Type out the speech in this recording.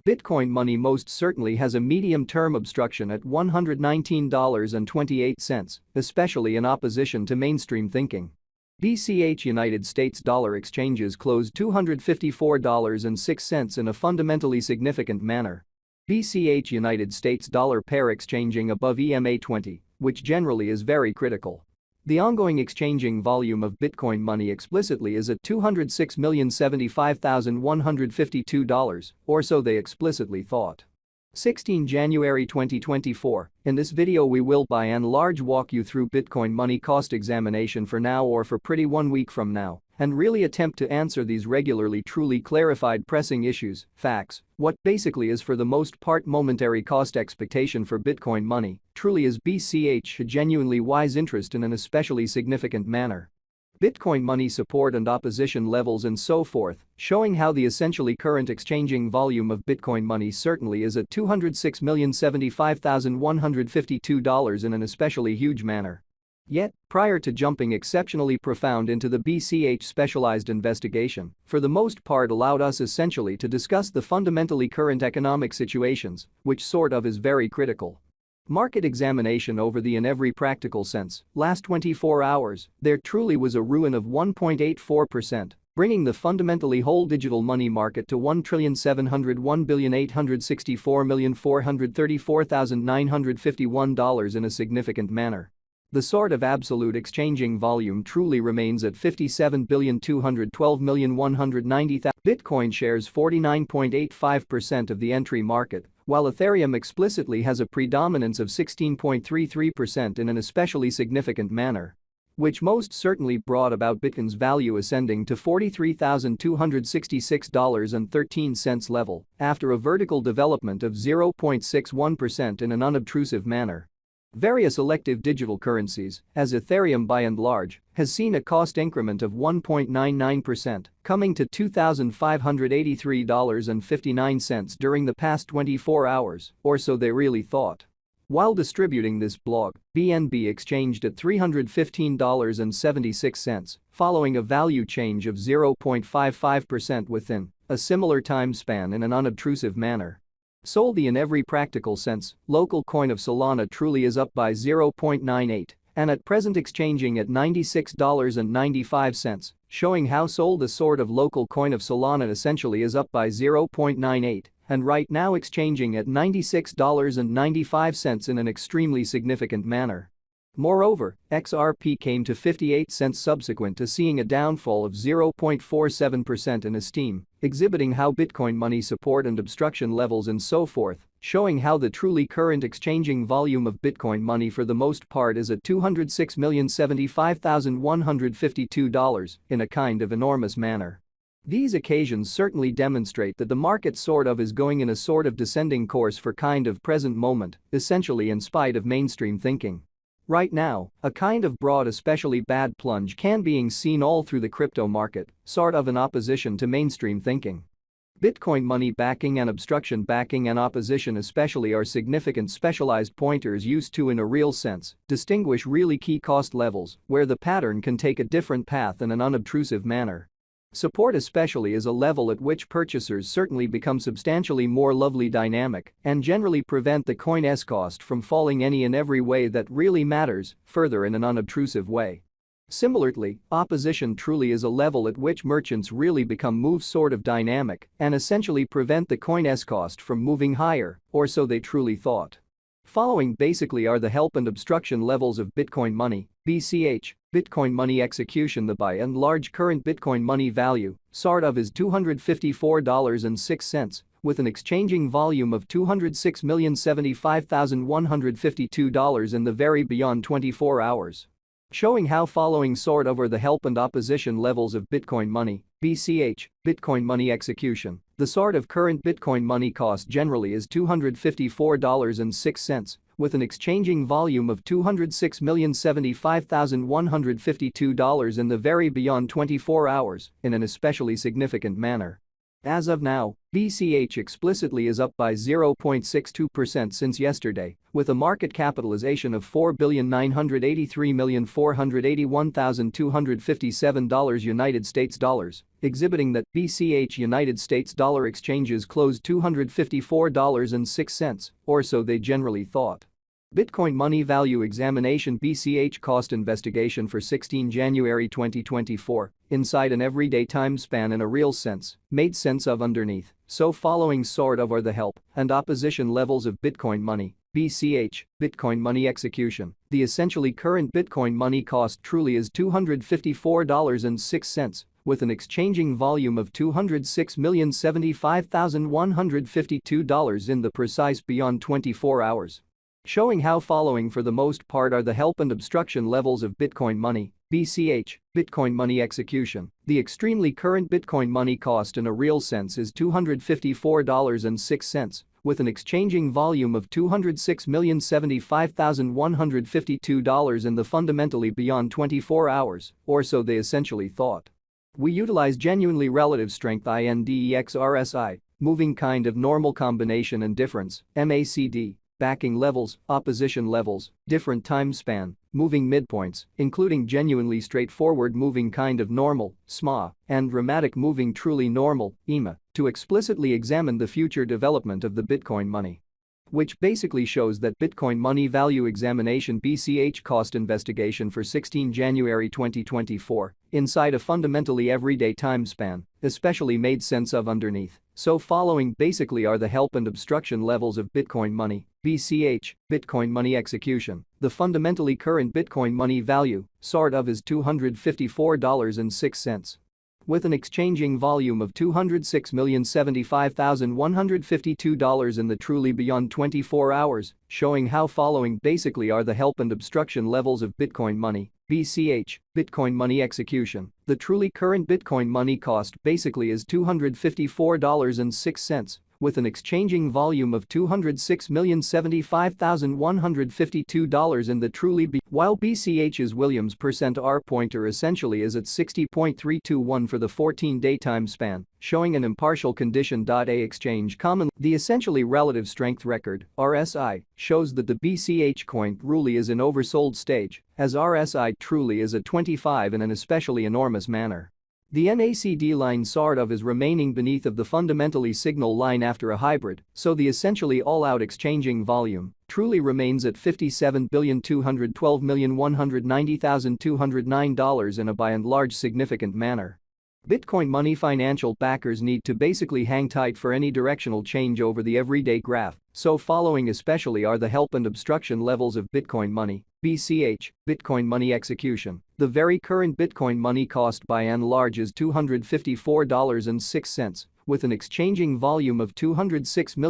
Bitcoin money most certainly has a medium-term obstruction at $119.28, especially in opposition to mainstream thinking. BCH United States dollar exchanges closed $254.06 in a fundamentally significant manner. BCH United States dollar pair exchanging above EMA 20, which generally is very critical. The ongoing exchanging volume of Bitcoin money explicitly is at $206,075,152, or so they explicitly thought. 16 January 2024, in this video we will by and large walk you through Bitcoin money cost examination for now or for pretty 1 week from now, and really attempt to answer these regularly truly clarified pressing issues, facts, what basically is for the most part momentary cost expectation for Bitcoin money, truly is BCH a genuinely wise interest in an especially significant manner. Bitcoin money support and opposition levels and so forth, showing how the essentially current exchanging volume of Bitcoin money certainly is at $206,075,152 in an especially huge manner. Yet, prior to jumping exceptionally profound into the BCH specialized investigation, for the most part allowed us essentially to discuss the fundamentally current economic situations, which sort of is very critical. Market examination over the in every practical sense, last 24 hours, there truly was a ruin of 1.84%, bringing the fundamentally whole digital money market to $1,701,864,434,951 in a significant manner. The sort of absolute exchanging volume truly remains at $57,212,190,000. Bitcoin shares 49.85% of the entry market, while Ethereum explicitly has a predominance of 16.33% in an especially significant manner. Which most certainly brought about Bitcoin's value ascending to $43,266.13 level after a vertical development of 0.61% in an unobtrusive manner. Various elective digital currencies, as Ethereum by and large, has seen a cost increment of 1.99%, coming to $2,583.59 during the past 24 hours, or so they really thought. While distributing this blog, BNB exchanged at $315.76, following a value change of 0.55% within a similar time span in an unobtrusive manner. Solely in every practical sense, local coin of Solana truly is up by 0.98 and at present exchanging at $96.95, showing how sold the sort of local coin of Solana essentially is up by 0.98 and right now exchanging at $96.95 in an extremely significant manner. Moreover, XRP came to 58 cents subsequent to seeing a downfall of 0.47% in esteem, exhibiting how Bitcoin money support and obstruction levels and so forth, showing how the truly current exchanging volume of Bitcoin money for the most part is at $206,075,152 in a kind of enormous manner. These occasions certainly demonstrate that the market sort of is going in a sort of descending course for kind of present moment, essentially in spite of mainstream thinking. Right now, a kind of broad especially bad plunge can being seen all through the crypto market, sort of in opposition to mainstream thinking. Bitcoin money backing and obstruction backing and opposition especially are significant specialized pointers used to in a real sense distinguish really key cost levels where the pattern can take a different path in an unobtrusive manner. Support especially is a level at which purchasers certainly become substantially more lovely dynamic and generally prevent the coin's cost from falling any and every way that really matters, further in an unobtrusive way. Similarly, opposition truly is a level at which merchants really become move sort of dynamic and essentially prevent the coin's cost from moving higher, or so they truly thought. Following basically are the help and obstruction levels of Bitcoin money, BCH, Bitcoin money execution. The by and large current Bitcoin money value, sort of is $254.06, with an exchanging volume of $206,075,152 in the very beyond 24 hours. Showing how following sort of are the help and opposition levels of Bitcoin money, BCH, Bitcoin money execution, the sort of current Bitcoin money cost generally is $254.06, with an exchanging volume of $206,075,152 in the very beyond 24 hours, in an especially significant manner. As of now, BCH explicitly is up by 0.62% since yesterday, with a market capitalization of $4,983,481,257 United States dollars, exhibiting that BCH United States dollar exchanges closed $254.06, or so they generally thought. Bitcoin Money Value Examination BCH Cost Investigation for 16 January 2024, inside an everyday time span in a real sense, made sense of underneath, so following sort of are the help and opposition levels of Bitcoin Money, BCH, Bitcoin Money Execution. The essentially current Bitcoin Money cost truly is $254.06, with an exchanging volume of $206,075,152 in the precise beyond 24 hours. Showing how following for the most part are the help and obstruction levels of Bitcoin Money, BCH, Bitcoin Money Execution. The extremely current Bitcoin Money cost in a real sense is $254.06, with an exchanging volume of $206,075,152 in the fundamentally beyond 24 hours, or so they essentially thought. We utilize genuinely relative strength INDEX RSI, moving kind of normal combination and difference, MACD. Backing levels, opposition levels, different time span, moving midpoints, including genuinely straightforward moving kind of normal, SMA, and dramatic moving truly normal, EMA, to explicitly examine the future development of the Bitcoin money. Which basically shows that Bitcoin Money Value Examination BCH Cost Investigation for 16 January 2024, inside a fundamentally everyday time span, especially made sense of underneath. So following basically are the help and obstruction levels of Bitcoin Money, BCH, Bitcoin Money Execution. The fundamentally current Bitcoin Money value, sort of, is $254.06. With an exchanging volume of $206,075,152 in the truly beyond 24 hours, showing how following basically are the help and obstruction levels of Bitcoin Money, BCH, Bitcoin Money Execution. The truly current Bitcoin Money cost basically is $254.06, with an exchanging volume of $206,075,152 in the truly while BCH's Williams percent R pointer essentially is at 60.321 for the 14-day time span, showing an impartial condition. A exchange common. The essentially relative strength record, RSI, shows that the BCH coin truly is in oversold stage, as RSI truly is at 25 in an especially enormous manner. The MACD line sort of is remaining beneath of the fundamentally signal line after a hybrid, so the essentially all-out exchanging volume truly remains at $57,212,190,209 in a by and large significant manner. Bitcoin Money financial backers need to basically hang tight for any directional change over the everyday graph, so following especially are the help and obstruction levels of Bitcoin Money, BCH, Bitcoin Money Execution. The very current Bitcoin Money cost by and large is $254.06, with an exchanging volume of $206 million.